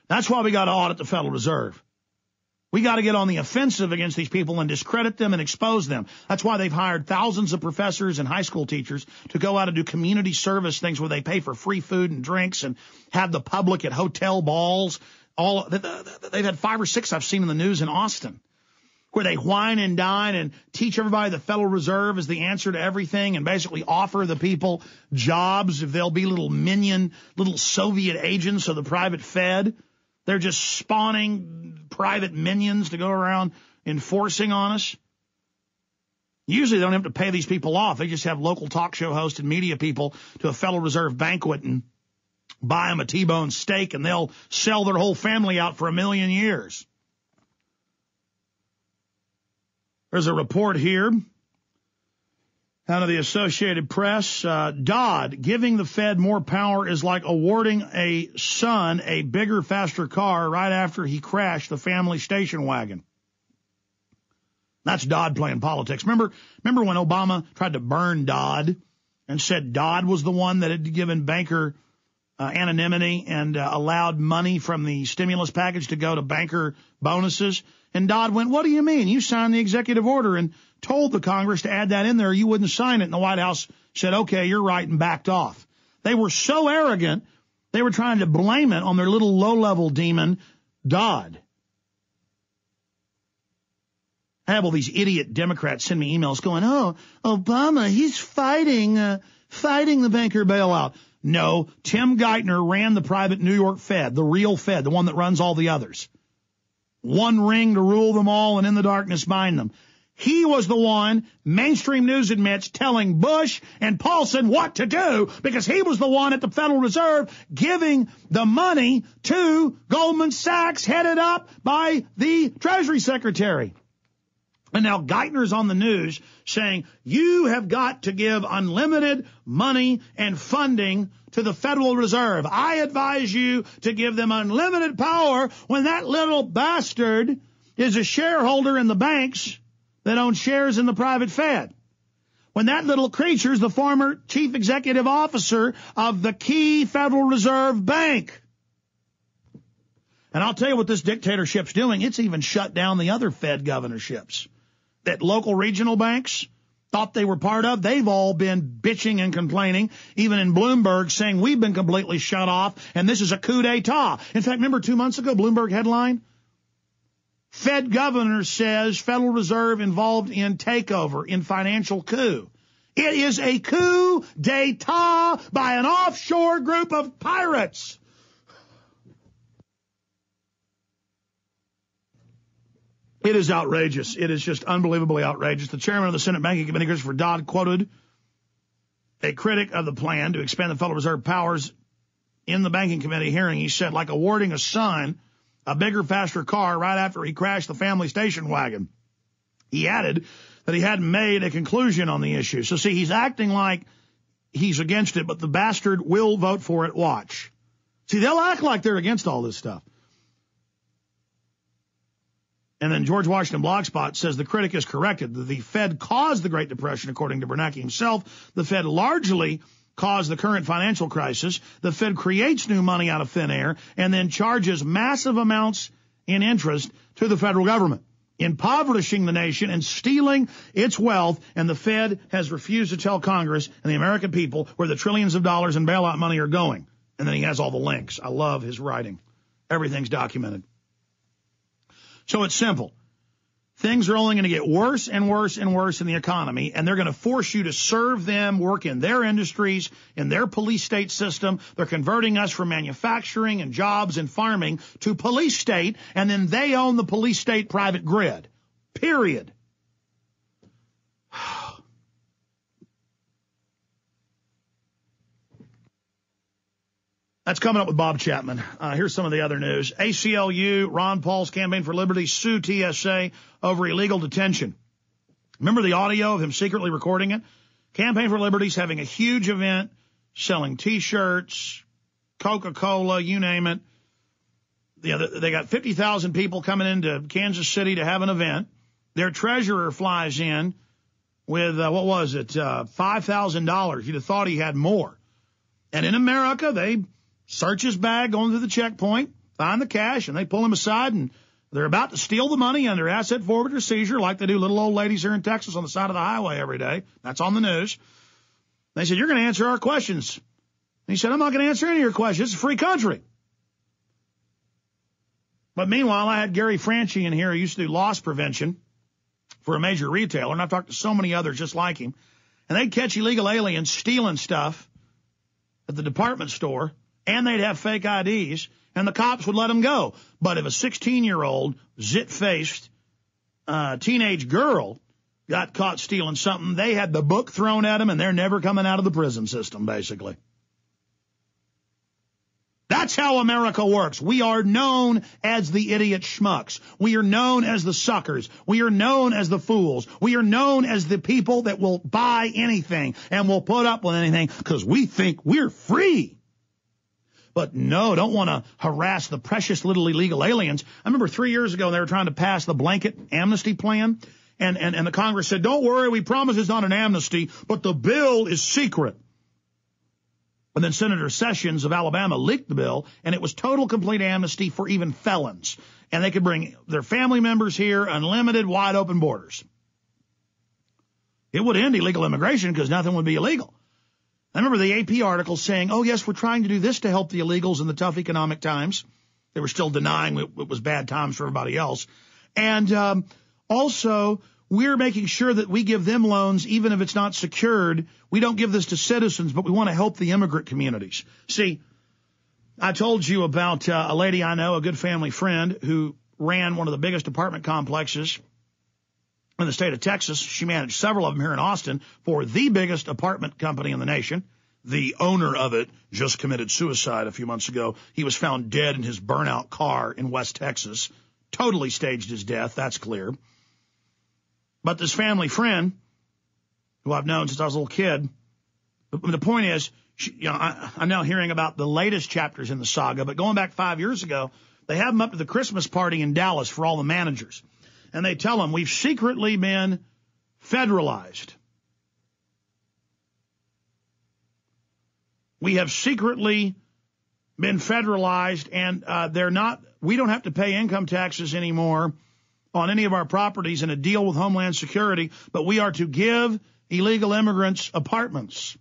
That's why we got to audit the Federal Reserve. We got to get on the offensive against these people and discredit them and expose them. That's why they've hired thousands of professors and high school teachers to go out and do community service things where they pay for free food and drinks and have the public at hotel balls. They've had 5 or 6 I've seen in the news in Austin, where they whine and dine and teach everybody the Federal Reserve is the answer to everything and basically offer the people jobs if they'll be little Soviet agents of the private Fed. They're just spawning private minions to go around enforcing on us. Usually they don't have to pay these people off. They just have local talk show hosts and media people to a Federal Reserve banquet and buy them a T-bone steak, and they'll sell their whole family out for $1 million years. There's a report here out of the Associated Press. Dodd, giving the Fed more power is like awarding a son a bigger, faster car right after he crashed the family station wagon. That's Dodd playing politics. Remember when Obama tried to burn Dodd and said Dodd was the one that had given banker anonymity and allowed money from the stimulus package to go to banker bonuses? And Dodd went, what do you mean? You signed the executive order and told the Congress to add that in there. You wouldn't sign it. And the White House said, okay, you're right, and backed off. They were so arrogant, they were trying to blame it on their little low-level demon, Dodd. I have all these idiot Democrats send me emails going, oh, Obama, he's fighting the banker bailout. No, Tim Geithner ran the private New York Fed, the real Fed, the one that runs all the others. One ring to rule them all and in the darkness bind them. He was the one, mainstream news admits, telling Bush and Paulson what to do because he was the one at the Federal Reserve giving the money to Goldman Sachs, headed up by the Treasury Secretary. And now Geithner's on the news saying, you have got to give unlimited money and funding to the Federal Reserve. I advise you to give them unlimited power when that little bastard is a shareholder in the banks that own shares in the private Fed. When that little creature is the former chief executive officer of the key Federal Reserve Bank. And I'll tell you what this dictatorship's doing. It's even shut down the other Fed governorships that local regional banks thought they were part of. They've all been bitching and complaining, even in Bloomberg, saying we've been completely shut off, and this is a coup d'etat. In fact, remember 2 months ago, Bloomberg headline? Fed governor says Federal Reserve involved in takeover, in financial coup. It is a coup d'etat by an offshore group of pirates. It is outrageous. It is just unbelievably outrageous. The chairman of the Senate Banking Committee, Christopher Dodd, quoted a critic of the plan to expand the Federal Reserve powers in the Banking Committee hearing. He said, like awarding a son a bigger, faster car right after he crashed the family station wagon. He added that he hadn't made a conclusion on the issue. So, see, he's acting like he's against it, but the bastard will vote for it. Watch. See, they'll act like they're against all this stuff. And then George Washington Blogspot says the critic is corrected. The Fed caused the Great Depression, according to Bernanke himself. The Fed largely caused the current financial crisis. The Fed creates new money out of thin air and then charges massive amounts in interest to the federal government, impoverishing the nation and stealing its wealth. And the Fed has refused to tell Congress and the American people where the trillions of dollars in bailout money are going. And then he has all the links. I love his writing. Everything's documented. So it's simple. Things are only going to get worse and worse and worse in the economy, and they're going to force you to serve them, work in their industries, in their police state system. They're converting us from manufacturing and jobs and farming to police state, and then they own the police state private grid. Period. That's coming up with Bob Chapman. Here's some of the other news. ACLU, Ron Paul's Campaign for Liberty, sue TSA over illegal detention. Remember the audio of him secretly recording it? Campaign for Liberty's having a huge event, selling T-shirts, Coca-Cola, you name it. They got 50,000 people coming into Kansas City to have an event. Their treasurer flies in with, $5,000. You'd have thought he had more. And in America, they search his bag going through the checkpoint, find the cash, and they pull him aside, and they're about to steal the money under asset forfeiture seizure like they do little old ladies here in Texas on the side of the highway every day. That's on the news. They said, you're going to answer our questions. And he said, I'm not going to answer any of your questions. It's a free country. But meanwhile, I had Gary Franchi in here who used to do loss prevention for a major retailer, and I've talked to so many others just like him. And they'd catch illegal aliens stealing stuff at the department store, and they'd have fake IDs, and the cops would let them go. But if a 16-year-old, zit-faced teenage girl got caught stealing something, they had the book thrown at them, and they're never coming out of the prison system, basically. That's how America works. We are known as the idiot schmucks. We are known as the suckers. We are known as the fools. We are known as the people that will buy anything and will put up with anything because we think we're free. But no, don't want to harass the precious little illegal aliens. I remember 3 years ago they were trying to pass the blanket amnesty plan, and the Congress said, don't worry, we promise it's not an amnesty, but the bill is secret. And then Senator Sessions of Alabama leaked the bill, and it was total, complete amnesty for even felons. And they could bring their family members here, unlimited, wide-open borders. It would end illegal immigration because nothing would be illegal. I remember the AP article saying, oh, yes, we're trying to do this to help the illegals in the tough economic times. They were still denying it was bad times for everybody else. And also, we're making sure that we give them loans even if it's not secured. We don't give this to citizens, but we want to help the immigrant communities. See, I told you about a lady I know, a good family friend, who ran one of the biggest apartment complexes in the state of Texas. She managed several of them here in Austin for the biggest apartment company in the nation. The owner of it just committed suicide a few months ago. He was found dead in his burnout car in West Texas. Totally staged his death, that's clear. But this family friend, who I've known since I was a little kid, the point is, I'm now hearing about the latest chapters in the saga, but going back 5 years ago, they have them up to the Christmas party in Dallas for all the managers. And they tell them, we've secretly been federalized. We have secretly been federalized, and we don't have to pay income taxes anymore on any of our properties in a deal with Homeland Security, but we are to give illegal immigrants apartments.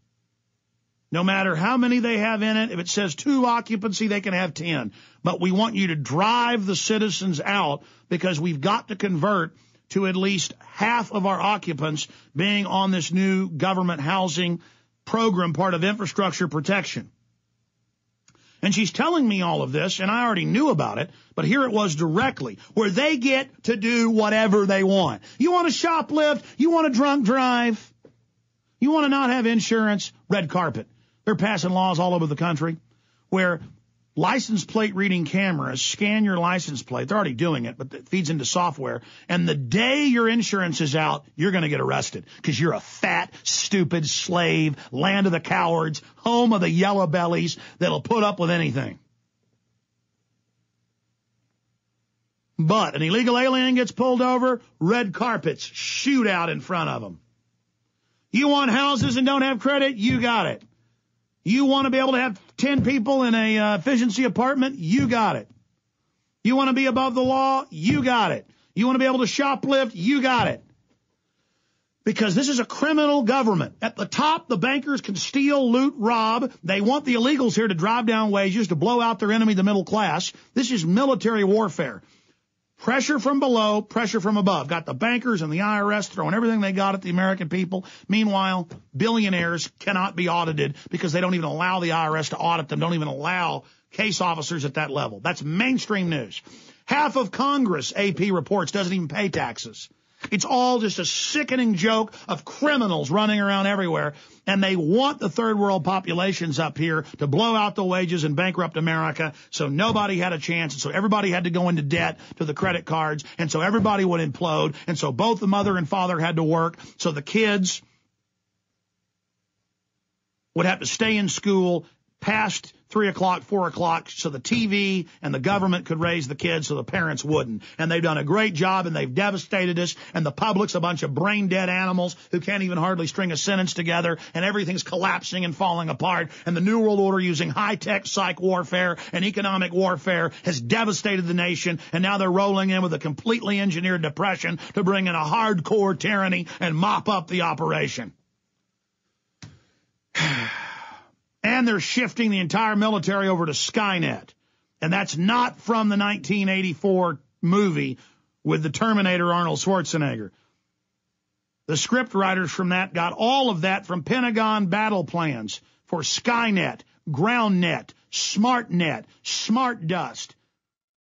No matter how many they have in it, if it says 2 occupancy, they can have 10. But we want you to drive the citizens out because we've got to convert to at least half of our occupants being on this new government housing program, part of infrastructure protection. And she's telling me all of this, and I already knew about it, but here it was directly, where they get to do whatever they want. You want to shoplift? You want to drunk drive? You want to not have insurance? Red carpet. They're passing laws all over the country where license plate reading cameras scan your license plate. They're already doing it, but it feeds into software. And the day your insurance is out, you're going to get arrested because you're a fat, stupid slave, land of the cowards, home of the yellow bellies that'll put up with anything. But an illegal alien gets pulled over, red carpets shoot out in front of them. You want houses and don't have credit? You got it. You want to be able to have 10 people in a efficiency apartment? You got it. You want to be above the law? You got it. You want to be able to shoplift? You got it. Because this is a criminal government. At the top, the bankers can steal, loot, rob. They want the illegals here to drive down wages, to blow out their enemy, the middle class. This is military warfare. Pressure from below, pressure from above. Got the bankers and the IRS throwing everything they got at the American people. Meanwhile, billionaires cannot be audited because they don't even allow the IRS to audit them, don't even allow case officers at that level. That's mainstream news. Half of Congress, AP reports, doesn't even pay taxes. It's all just a sickening joke of criminals running around everywhere, and they want the third world populations up here to blow out the wages and bankrupt America, so nobody had a chance, and so everybody had to go into debt to the credit cards, and so everybody would implode, and so both the mother and father had to work, so the kids would have to stay in school, past 3 o'clock, 4 o'clock, so the TV and the government could raise the kids so the parents wouldn't. And they've done a great job, and they've devastated us, and the public's a bunch of brain-dead animals who can't even hardly string a sentence together, and everything's collapsing and falling apart, and the New World Order using high-tech psych warfare and economic warfare has devastated the nation, and now they're rolling in with a completely engineered depression to bring in a hardcore tyranny and mop up the operation. And they're shifting the entire military over to Skynet. And that's not from the 1984 movie with the Terminator Arnold Schwarzenegger. The script writers from that got all of that from Pentagon battle plans for Skynet, GroundNet, SmartNet, Smart Dust.